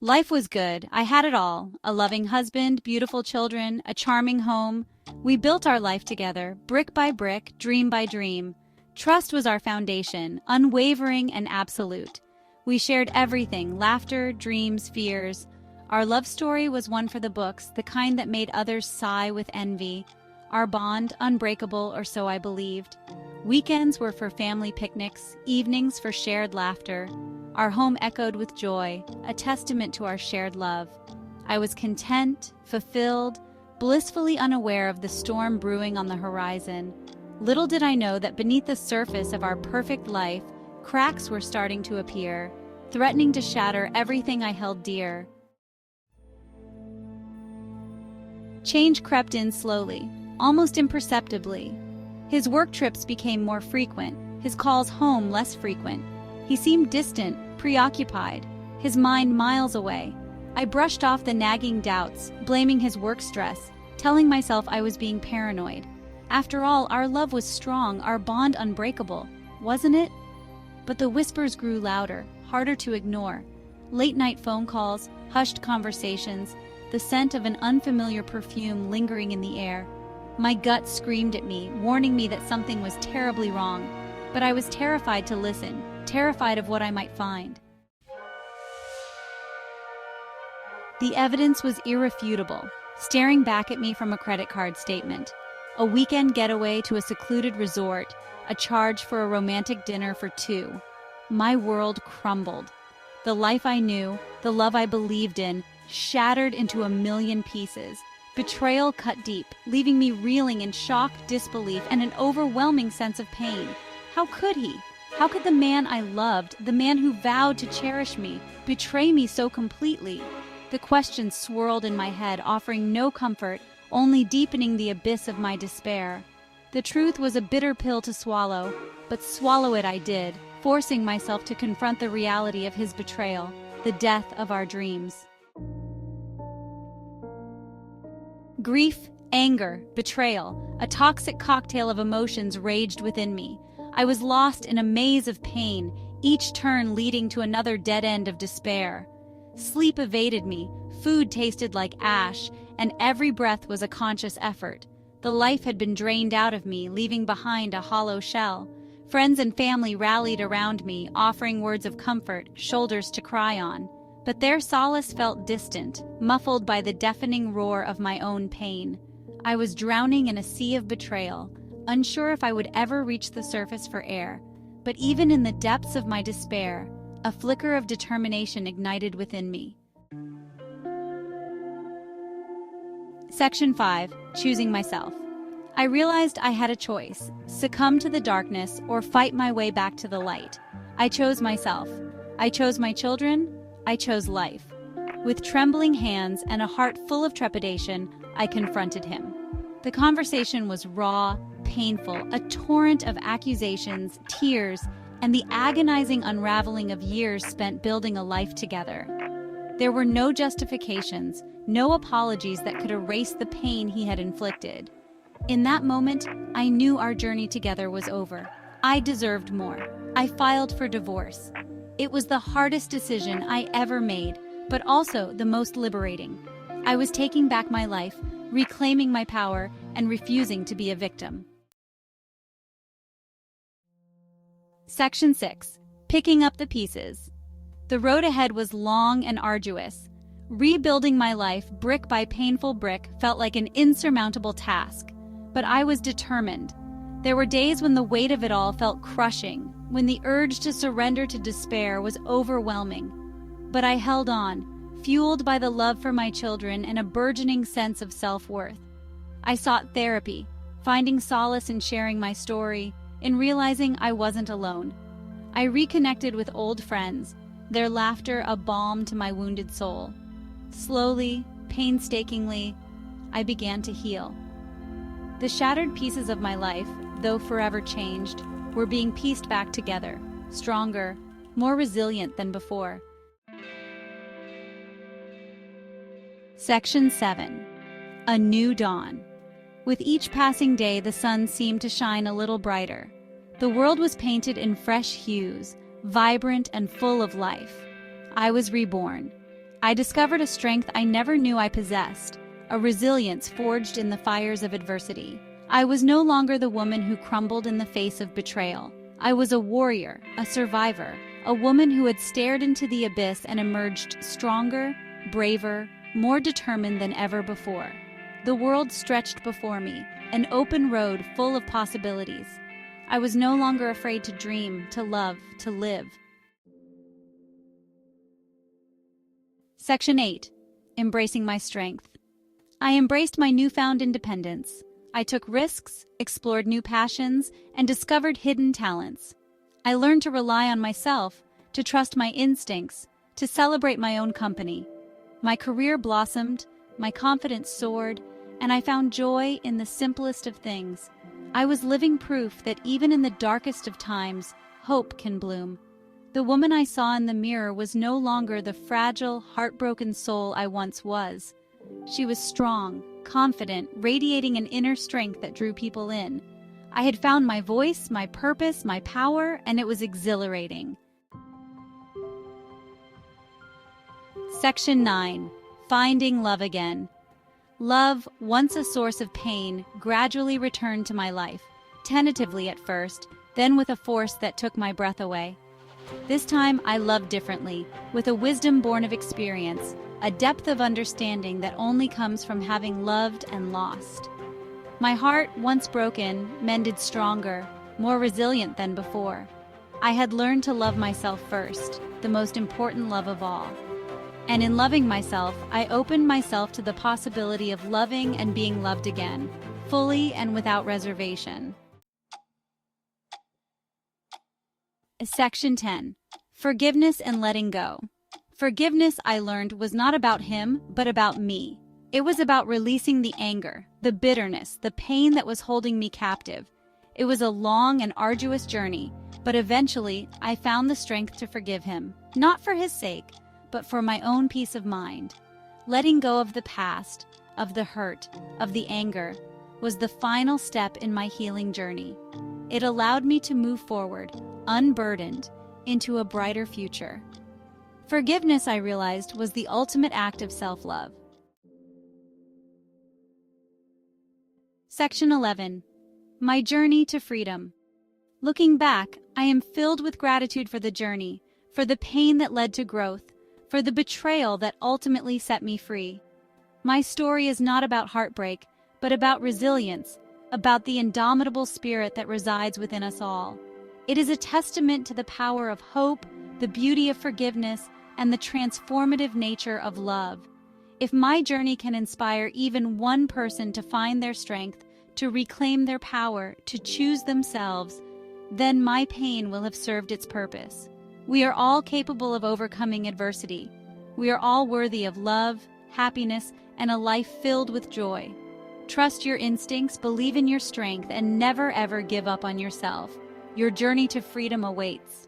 Life was good. I had it all. A loving husband, beautiful children, a charming home. We built our life together, brick by brick, dream by dream. Trust was our foundation, unwavering and absolute. We shared everything, laughter, dreams, fears. Our love story was one for the books, the kind that made others sigh with envy. Our bond, unbreakable, or so I believed. Weekends were for family picnics, evenings for shared laughter. Our home echoed with joy, a testament to our shared love. I was content, fulfilled, blissfully unaware of the storm brewing on the horizon. Little did I know that beneath the surface of our perfect life, cracks were starting to appear, threatening to shatter everything I held dear. Change crept in slowly, almost imperceptibly. His work trips became more frequent, his calls home less frequent. He seemed distant, preoccupied, his mind miles away. I brushed off the nagging doubts, blaming his work stress, telling myself I was being paranoid. After all, our love was strong, our bond unbreakable, wasn't it? But the whispers grew louder, harder to ignore. Late-night phone calls, hushed conversations, the scent of an unfamiliar perfume lingering in the air. My gut screamed at me, warning me that something was terribly wrong. But I was terrified to listen, terrified of what I might find. The evidence was irrefutable, staring back at me from a credit card statement. A weekend getaway to a secluded resort, a charge for a romantic dinner for two. My world crumbled. The life I knew, the love I believed in, shattered into a million pieces. Betrayal cut deep, leaving me reeling in shock, disbelief, and an overwhelming sense of pain. How could he? How could the man I loved, the man who vowed to cherish me, betray me so completely? The questions swirled in my head, offering no comfort, only deepening the abyss of my despair. The truth was a bitter pill to swallow, but swallow it I did, forcing myself to confront the reality of his betrayal, the death of our dreams. Grief, anger, betrayal, a toxic cocktail of emotions raged within me. I was lost in a maze of pain, each turn leading to another dead end of despair. Sleep evaded me, food tasted like ash, and every breath was a conscious effort. The life had been drained out of me, leaving behind a hollow shell. Friends and family rallied around me, offering words of comfort, shoulders to cry on. But their solace felt distant, muffled by the deafening roar of my own pain. I was drowning in a sea of betrayal, unsure if I would ever reach the surface for air. But even in the depths of my despair, a flicker of determination ignited within me. Section 5. Choosing myself. I realized I had a choice: succumb to the darkness or fight my way back to the light. I chose myself. I chose my children. I chose life. With trembling hands and a heart full of trepidation, I confronted him. The conversation was raw, painful, a torrent of accusations, tears, and the agonizing unraveling of years spent building a life together. There were no justifications, no apologies that could erase the pain he had inflicted. In that moment, I knew our journey together was over. I deserved more. I filed for divorce. It was the hardest decision I ever made, but also the most liberating. I was taking back my life, reclaiming my power, and refusing to be a victim. Section 6. Picking up the pieces. The road ahead was long and arduous. Rebuilding my life brick by painful brick felt like an insurmountable task, but I was determined. There were days when the weight of it all felt crushing, when the urge to surrender to despair was overwhelming. But I held on, fueled by the love for my children and a burgeoning sense of self-worth. I sought therapy, finding solace in sharing my story, in realizing I wasn't alone. I reconnected with old friends, their laughter a balm to my wounded soul. Slowly, painstakingly, I began to heal. The shattered pieces of my life, though forever changed, were being pieced back together, stronger, more resilient than before. Section 7. A New Dawn. With each passing day, the sun seemed to shine a little brighter. The world was painted in fresh hues, vibrant and full of life. I was reborn. I discovered a strength I never knew I possessed, a resilience forged in the fires of adversity. I was no longer the woman who crumbled in the face of betrayal. I was a warrior, a survivor, a woman who had stared into the abyss and emerged stronger, braver, more determined than ever before. The world stretched before me, an open road full of possibilities. I was no longer afraid to dream, to love, to live. Section 8. Embracing my strength. I embraced my newfound independence. I took risks, explored new passions, and discovered hidden talents. I learned to rely on myself, to trust my instincts, to celebrate my own company. My career blossomed, my confidence soared, and I found joy in the simplest of things. I was living proof that even in the darkest of times, hope can bloom. The woman I saw in the mirror was no longer the fragile, heartbroken soul I once was. She was strong, confident, radiating an inner strength that drew people in. I had found my voice, my purpose, my power, and it was exhilarating. Section 9. Finding love again. Love, once a source of pain, gradually returned to my life, tentatively at first, then with a force that took my breath away. This time I loved differently, with a wisdom born of experience, a depth of understanding that only comes from having loved and lost. My heart, once broken, mended stronger, more resilient than before. I had learned to love myself first, the most important love of all. And in loving myself, I opened myself to the possibility of loving and being loved again, fully and without reservation. Section 10. Forgiveness and letting go. Forgiveness, I learned, was not about him, but about me. It was about releasing the anger, the bitterness, the pain that was holding me captive. It was a long and arduous journey, but eventually I found the strength to forgive him, not for his sake, but for my own peace of mind. Letting go of the past, of the hurt, of the anger, was the final step in my healing journey. It allowed me to move forward, unburdened, into a brighter future. Forgiveness, I realized, was the ultimate act of self-love. Section 11. My journey to freedom. Looking back, I am filled with gratitude for the journey, for the pain that led to growth, for the betrayal that ultimately set me free. My story is not about heartbreak, but about resilience, about the indomitable spirit that resides within us all. It is a testament to the power of hope, the beauty of forgiveness, and the transformative nature of love. If my journey can inspire even one person to find their strength, to reclaim their power, to choose themselves, then my pain will have served its purpose. We are all capable of overcoming adversity. We are all worthy of love, happiness, and a life filled with joy. Trust your instincts, believe in your strength, and never ever give up on yourself. Your journey to freedom awaits.